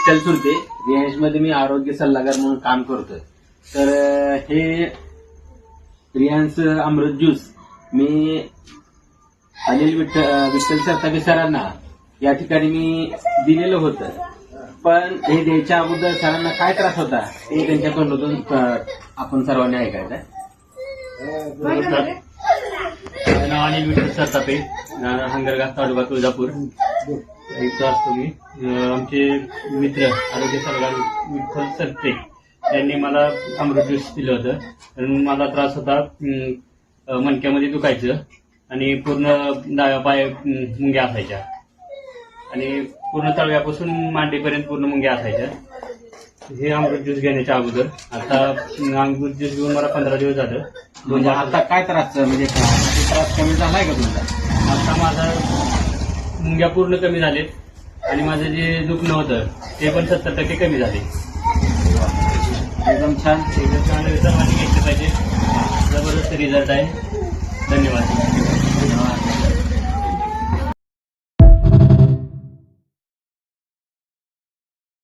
विठ्ठल सुरते रिहायश मध्ये मी आरोग्य सल्लागार म्हणून काम करतोय. तर हे रिहान्स अमृत ज्यूस मी अनिल विठ्ठल सरतापे सरांना या ठिकाणी मी दिलेलं होतं. पण हे द्यायच्या अगोदर सरांना काय त्रास होता ते त्यांच्या तोंडातून आपण सर्वांनी ऐकायचं. माझं नाव अनिल विठ्ठल सरतापे, हंगरगाव तालुका तुळजापूर इथं असतो मी. आमचे मित्र आरोग्य सल्लागार विठ्ठल सरते यांनी मला अमृत ज्यूस दिलं होतं. कारण मला त्रास होता, मणक्यामध्ये दुखायचं आणि पूर्ण डाव्या पाय मुंग्या असायच्या आणि पूर्ण तळव्यापासून मांडीपर्यंत पूर्ण मुंग्या असायच्या. हे अमृत ज्यूस घेण्याच्या अगोदर आता अमृत ज्यूस घेऊन मला 15 दिवस झालं. म्हणजे आता काय त्रास म्हणजे त्रास कमी झालाय का तुमचा? आता माझा मुंग्या पूर्ण कमी झालेत आणि माझं जे दुखणं होतं ते पण 70% कमी झाले. एकदम छान. सर्वांनी घेतलं पाहिजे. जबरदस्त रिझल्ट आहे. धन्यवाद.